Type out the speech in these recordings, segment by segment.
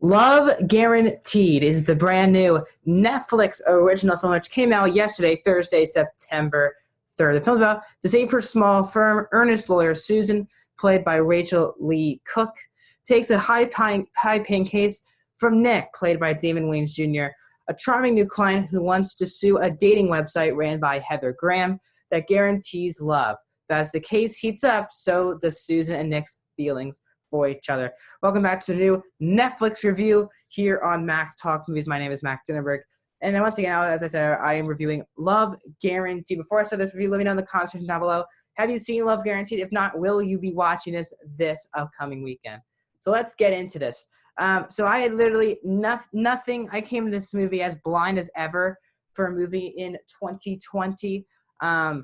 Love Guaranteed is the brand new Netflix original film which came out yesterday, Thursday, September 3rd. The film is about the same for small firm, earnest lawyer Susan, played by Rachel Lee Cook, takes a high-paying case from Nick, played by Damon Wayans Jr., a charming new client who wants to sue a dating website ran by Heather Graham that guarantees love. But as the case heats up, so does Susan and Nick's feelings for each other. Welcome back to a new Netflix review here on Max Talk Movies. My name is Max Dinnerberg. And once again, as I said, I am reviewing Love Guaranteed. Before I start this review, let me know in the comments section down below. Have you seen Love Guaranteed? If not, will you be watching this upcoming weekend? So let's get into this. So I had literally nothing. I came to this movie as blind as ever for a movie in 2020. I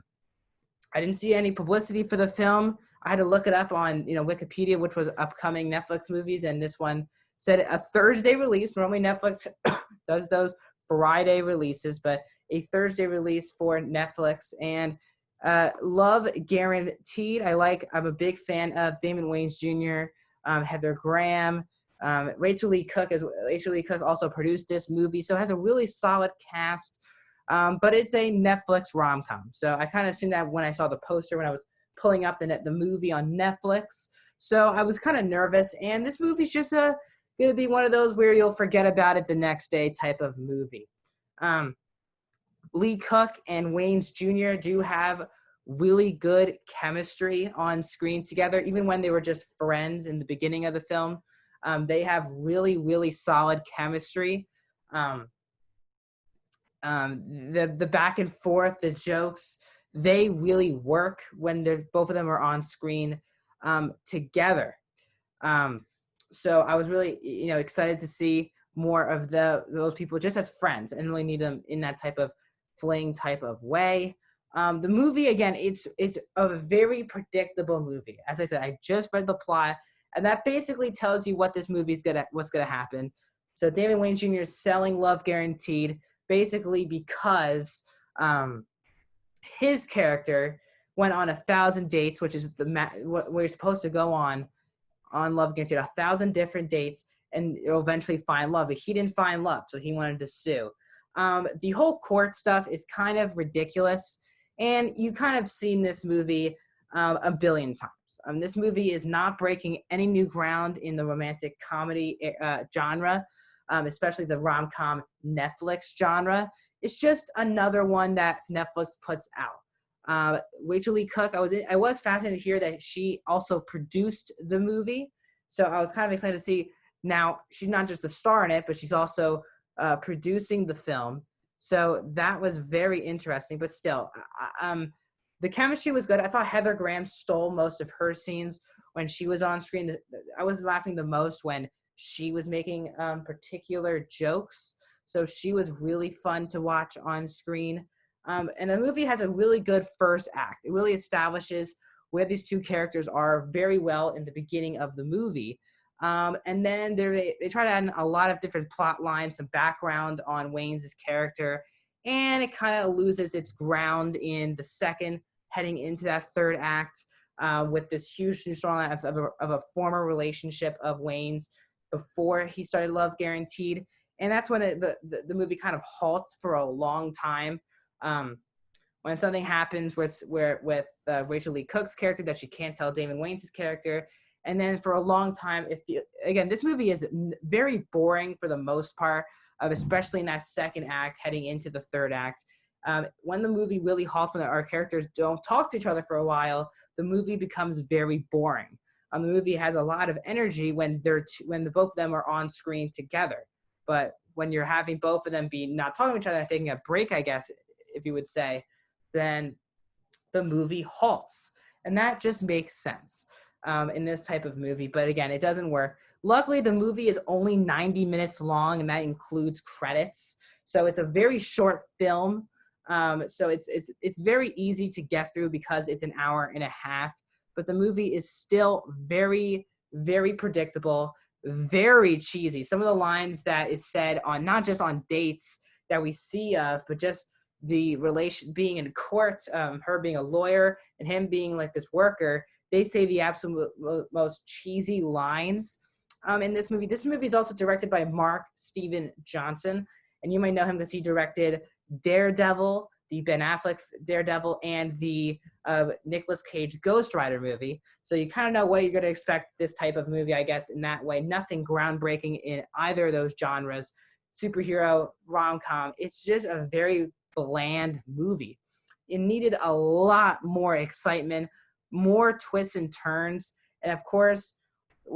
didn't see any publicity for the film. I had to look it up on Wikipedia, which was upcoming Netflix movies, and this one said a Thursday release. Normally Netflix does those Friday releases, but a Thursday release for Netflix. And Love Guaranteed. I'm a big fan of Damon Wayans Jr., Heather Graham, Rachel Lee Cook. Rachel Lee Cook also produced this movie, so it has a really solid cast. But it's a Netflix rom-com. So I kind of assumed that when I saw the poster when I was pulling up the movie on Netflix. So I was kind of nervous. And this movie's just going to be one of those where you'll forget about it the next day type of movie. Lee Cook and Wayans Jr. do have really good chemistry on screen together. Even when they were just friends in the beginning of the film, they have really, really solid chemistry. The back and forth, the jokes, they really work when both of them are on screen together. So I was really excited to see more of those people just as friends and really need them in that type of fling type of way. The movie, again, it's a very predictable movie. As I said, I just read the plot, and that basically tells you what this movie's what's gonna happen. So Damon Wayans Jr. is selling Love Guaranteed basically because his character went on 1,000 dates, which is what we're supposed to go on Love Guaranteed, 1,000 different dates, and you'll eventually find love. But he didn't find love, so he wanted to sue. The whole court stuff is kind of ridiculous, and you kind of seen this movie a billion times. This movie is not breaking any new ground in the romantic comedy genre, especially the rom-com Netflix genre. It's just another one that Netflix puts out. Rachel Lee Cook, I was fascinated to hear that she also produced the movie. So I was kind of excited to see. Now, she's not just the star in it, but she's also producing the film. So that was very interesting. But still, the chemistry was good. I thought Heather Graham stole most of her scenes when she was on screen. I was laughing the most when she was making particular jokes. So she was really fun to watch on screen. And the movie has a really good first act. It really establishes where these two characters are very well in the beginning of the movie. And then they try to add in a lot of different plot lines, some background on Wayans' character. And it kind of loses its ground in the second, heading into that third act with this huge new storyline of a former relationship of Wayans before he started Love Guaranteed. And that's when the movie kind of halts for a long time. When something happens with Rachel Lee Cook's character that she can't tell Damon Wayans' character. And then for a long time, again, this movie is very boring for the most part, especially in that second act heading into the third act. When the movie really halts, when our characters don't talk to each other for a while, the movie becomes very boring. The movie has a lot of energy when both of them are on screen together. But when you're having both of them be not talking to each other, taking a break, I guess, if you would say, then the movie halts. And that just makes sense in this type of movie. But again, it doesn't work. Luckily, the movie is only 90 minutes long, and that includes credits. So it's a very short film. So it's very easy to get through because it's an hour and a half. But the movie is still very, very predictable, very cheesy. Some of the lines that is said on not just on dates that we see of, but just the relation being in court, her being a lawyer and him being like this worker, they say the absolute most cheesy lines in this movie. This movie is also directed by Mark Steven Johnson, and you might know him because he directed Daredevil, the Ben Affleck Daredevil, and the Nicolas Cage Ghost Rider movie. So you kind of know what you're going to expect this type of movie, I guess, in that way. Nothing groundbreaking in either of those genres, superhero, rom-com. It's just a very bland movie. It needed a lot more excitement, more twists and turns, and of course,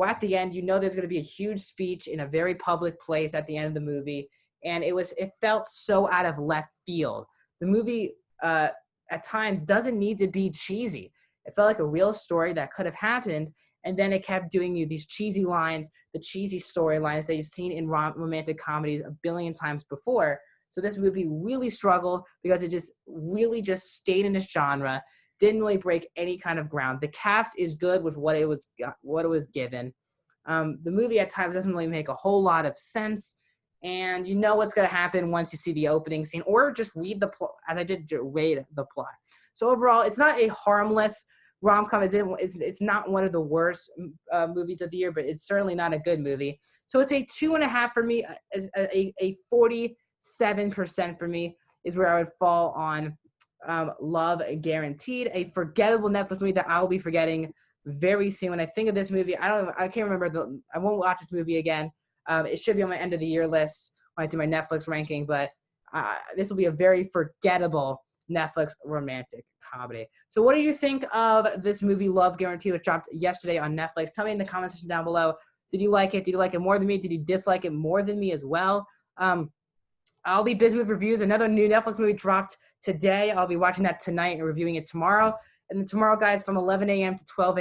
at the end, you know there's going to be a huge speech in a very public place at the end of the movie, and it felt so out of left field. The movie at times doesn't need to be cheesy. It felt like a real story that could have happened, and then it kept doing you these cheesy lines, the cheesy storylines that you've seen in romantic comedies a billion times before. So this movie really struggled because it just really just stayed in this genre, didn't really break any kind of ground. The cast is good with what it was given. The movie at times doesn't really make a whole lot of sense, and you know what's going to happen once you see the opening scene, or just read the plot, as I did read the plot. So overall, it's not a harmless rom-com. It's not one of the worst movies of the year, but it's certainly not a good movie. So it's a 2.5 for me. A 47% for me is where I would fall on Love Guaranteed, a forgettable Netflix movie that I'll be forgetting very soon. When I think of this movie, I can't remember. I won't watch this movie again. It should be on my end of the year list when I do my Netflix ranking, but this will be a very forgettable Netflix romantic comedy. So what do you think of this movie, Love Guaranteed, which dropped yesterday on Netflix? Tell me in the comment section down below. Did you like it? Did you like it more than me? Did you dislike it more than me as well? I'll be busy with reviews. Another new Netflix movie dropped today. I'll be watching that tonight and reviewing it tomorrow. And then tomorrow, guys, from 11 a.m. to 12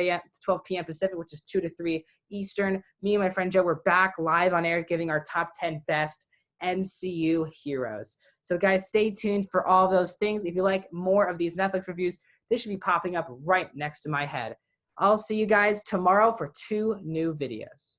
p.m. Pacific, which is 2 to 3 Eastern, me and my friend Joe, we're back live on air giving our top 10 best MCU heroes. So, guys, stay tuned for all those things. If you like more of these Netflix reviews, they should be popping up right next to my head. I'll see you guys tomorrow for 2 new videos.